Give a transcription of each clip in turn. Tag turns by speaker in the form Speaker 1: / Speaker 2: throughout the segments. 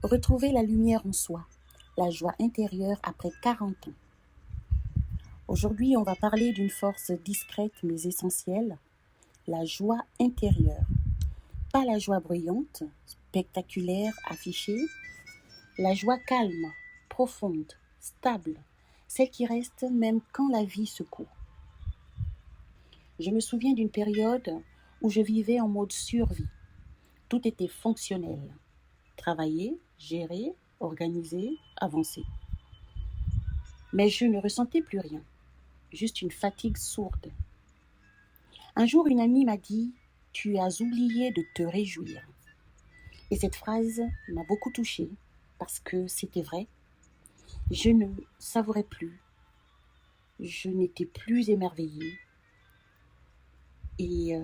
Speaker 1: Retrouver la lumière en soi, la joie intérieure après 40 ans. Aujourd'hui, on va parler d'une force discrète mais essentielle, la joie intérieure. Pas la joie bruyante, spectaculaire, affichée, la joie calme, profonde, stable, celle qui reste même quand la vie secoue. Je me souviens d'une période où je vivais en mode survie. Tout était fonctionnel. Travailler, gérer, organiser, avancer. Mais je ne ressentais plus rien, juste une fatigue sourde. Un jour, une amie m'a dit « Tu as oublié de te réjouir ». Et cette phrase m'a beaucoup touchée parce que c'était vrai. Je ne savourais plus, je n'étais plus émerveillée et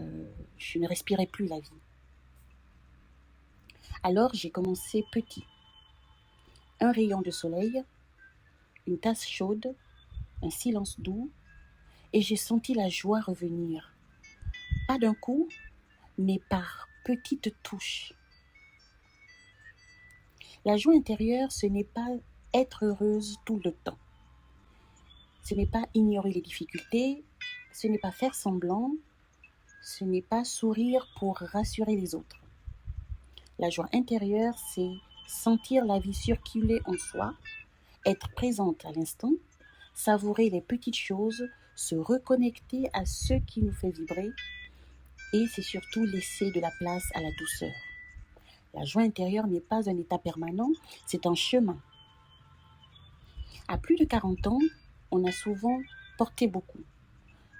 Speaker 1: je ne respirais plus la vie. Alors j'ai commencé petit. Un rayon de soleil, une tasse chaude, un silence doux, et j'ai senti la joie revenir. Pas d'un coup, mais par petites touches. La joie intérieure, ce n'est pas être heureuse tout le temps. Ce n'est pas ignorer les difficultés, ce n'est pas faire semblant, ce n'est pas sourire pour rassurer les autres. La joie intérieure, c'est sentir la vie circuler en soi, être présente à l'instant, savourer les petites choses, se reconnecter à ce qui nous fait vibrer et c'est surtout laisser de la place à la douceur. La joie intérieure n'est pas un état permanent, c'est un chemin. À plus de 40 ans, on a souvent porté beaucoup,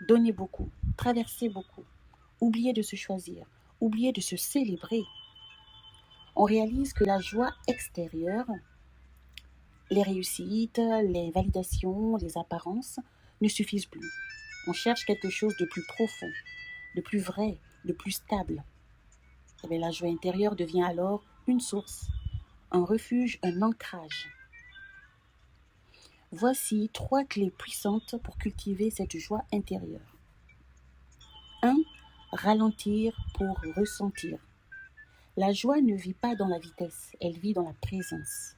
Speaker 1: donné beaucoup, traversé beaucoup, oublié de se choisir, oublié de se célébrer. On réalise que la joie extérieure, les réussites, les validations, les apparences ne suffisent plus. On cherche quelque chose de plus profond, de plus vrai, de plus stable. Et la joie intérieure devient alors une source, un refuge, un ancrage. Voici 3 clés puissantes pour cultiver cette joie intérieure. 1. Ralentir pour ressentir. La joie ne vit pas dans la vitesse, elle vit dans la présence.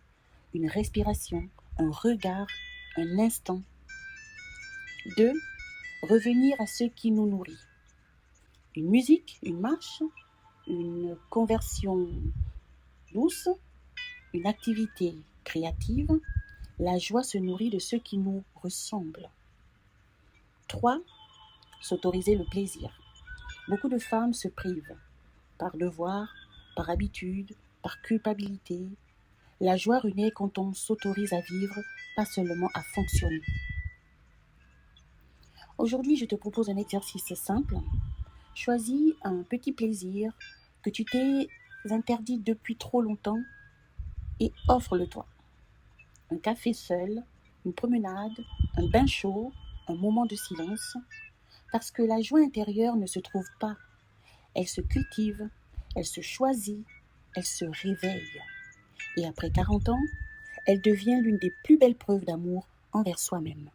Speaker 1: Une respiration, un regard, un instant. 2. Revenir à ce qui nous nourrit. Une musique, une marche, une conversion douce, une activité créative. La joie se nourrit de ce qui nous ressemble. 3. S'autoriser le plaisir. Beaucoup de femmes se privent, par devoir, par habitude, par culpabilité. La joie renaît quand on s'autorise à vivre, pas seulement à fonctionner. Aujourd'hui, je te propose un exercice simple. Choisis un petit plaisir que tu t'es interdit depuis trop longtemps et offre-le-toi. Un café seul, une promenade, un bain chaud, un moment de silence. Parce que la joie intérieure ne se trouve pas. Elle se cultive, elle se choisit, elle se réveille. Et après 40 ans, elle devient l'une des plus belles preuves d'amour envers soi-même.